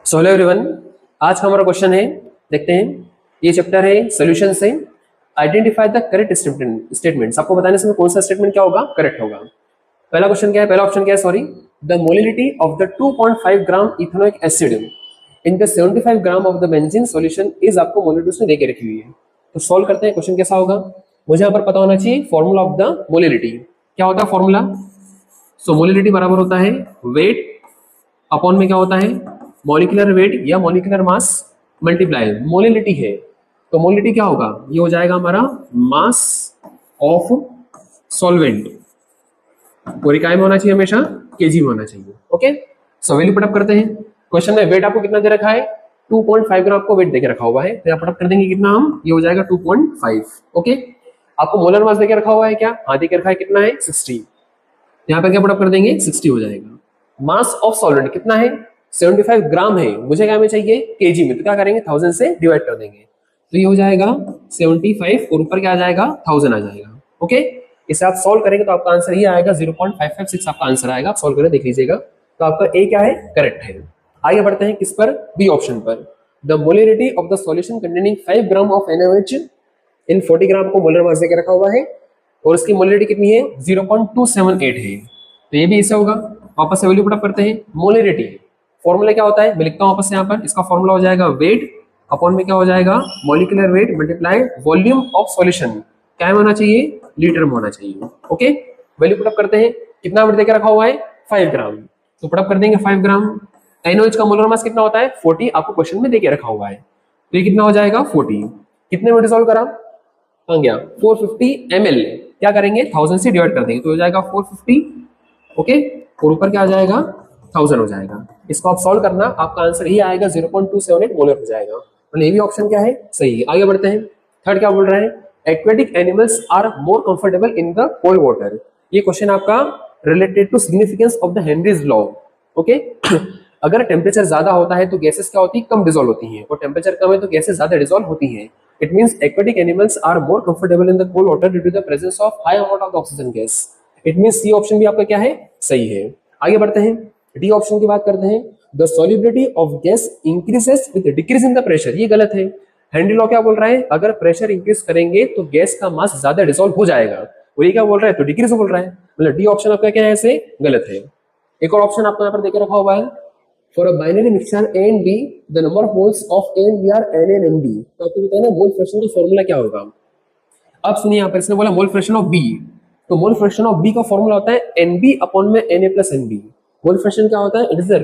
So hello everyone, आज का हमारा क्वेश्चन है, देखते हैं। ये चैप्टर है सॉल्यूशन से आइडेंटिफाई द करेक्ट स्टेटमेंट्स। आपको बताने से कौन सा स्टेटमेंट क्या होगा, करेक्ट होगा। पहला क्वेश्चन क्या है, पहला ऑप्शन क्या है, sorry, the molality of the 2.5 gram ethanoic acid in the 75 gram of the benzene solution is, आपको मोलिलिटी उसने देके रखी हुई है। तो सॉल्व करते हैं, क्वेश्चन कैसा होगा। मुझे यहाँ पर पता होना चाहिए फॉर्मूला ऑफ द मोलिलिटी। क्या होता है फॉर्मूला? सो मोलिलिटी बराबर होता है वेट अपॉन में क्या होता है, मॉलिक्यूलर वेट या मॉलिक्यूलर मास मल्टीप्लाई मोलिलिटी है। तो मोलिलिटी क्या होगा, ये हो जाएगा हमारा मास ऑफ सॉल्वेंट। पूरी काय में होना चाहिए, हमेशा केजी में होना चाहिए। ओके, सो वैल्यू पुटअप करते हैं। क्वेश्चन में वेट आपको कितना दे रखा है, 2.5 ग्राम को वेट देके रखा हुआ है, तो यहाँ पुटअप कर देंगे कितना हम, ये हो जाएगा 2.5। ओके, आपको मोलर मास देके रखा हुआ है क्या, हाँ देके रखा है, कितना है 60। यहाँ पर क्या पुटअप कर देंगे, 60 हो जाएगा। मास ऑफ सॉल्वेंट कितना है, 75 ग्राम है, मुझे क्या में चाहिए, केजी में, तो क्या करेंगे 1000 से डिवाइड कर देंगे, तो ये हो जाएगा 75 और ऊपर क्या आ जाएगा 1000 आ जाएगा। ओके, इसे आप सॉल्व करेंगे तो आपका आंसर ये आएगा 0.556 आपका आंसर आएगा। आप सॉल्व करके देख लीजिएगा, तो आपका ए क्या है, करेक्ट है। आगे बढ़ते हैं किस पर, बी ऑप्शन पर। The molarity of the solution containing 5 gram of NaOH इन 40 ग्राम को मोलर मास देकर रखा हुआ है और उसकी मोलरिटी कितनी है, 0.278 है, तो ये भी इससे होगा। वापस से वैल्यू पुट अप करते हैं। मोलरिटी फॉर्मूला क्या होता है, मैं लिखता हूं वापस से यहाँ पर, इसका फॉर्मूला हो जाएगा वेट अपॉन में क्या हो जाएगा, molecular weight multiply volume of solution. क्या में होना चाहिए, लीटर में होना चाहिए। ओके, वैल्यू पुट अप करते हैं। कितना वेट देकर रखा हुआ है, 5 ग्राम, तो पुट अप कर देंगे 5 ग्राम। NaOH का मोलर मास कितना होता है, 40, आपको क्वेश्चन में देके रखा हुआ है, तो ये कितना हो जाएगा 40। कितने में डिसॉल्व करा, आ गया 450 ml। क्या करेंगे 1000 से डिवाइड कर देंगे, तो हो जाएगा 450। ओके, और ऊपर क्या आ जाएगा 1000 हो जाएगा। इसको आप सॉल्व करना, आपका आंसर ही आएगा 0.278 मोलर हो जाएगा। मतलब ये भी ऑप्शन क्या है, सही है। आगे बढ़ते हैं। थर्ड क्या बोल रहा है, aquatic animals are more comfortable in the cold water. ये क्वेश्चन आपका related to significance of the Henry's law. Okay, अगर टेम्परेचर ज्यादा होता है तो गैसेस क्या होती है, कम डिसॉल्व होती हैं, और टेम्परेचर कम है तो गैसेस ज्यादा डिसॉल्व होती हैं। It means aquatic animals are more comfortable in the cold water due to the presence of high amount of oxygen gas. It means C option भी आपका क्या है, सही है। आगे बढ़ते हैं, डी ऑप्शन की बात करते हैं। The solubility of gas increases with decrease in the pressure, ये गलत है। हेनरी लॉ क्या बोल रहा है, अगर प्रेशर इंक्रीज करेंगे तो गैस का मास ज्यादा डिसॉल्व हो जाएगा, और ये क्या बोल रहा है, तो डिक्रीज बोल रहा है। मतलब डी ऑप्शन आपका क्या है, ऐसे गलत है। एक और ऑप्शन आपको यहाँ पर देके रखा हुआ है, for a binary mixture A and B the number of moles of A and B are N and NB। तो आपको बताया ना मोल फ्रैक्शन का फॉर्मूला क्या होगा। अब सुनिए, यहाँ पर इसने बोला मोल फ्रैक्शन ऑफ B, तो मोल फ्रैक्शन ऑफ B का फॉर्मूला होता है NB अपॉन में Na plus NB। Mole fraction क्या होता है, इट इज द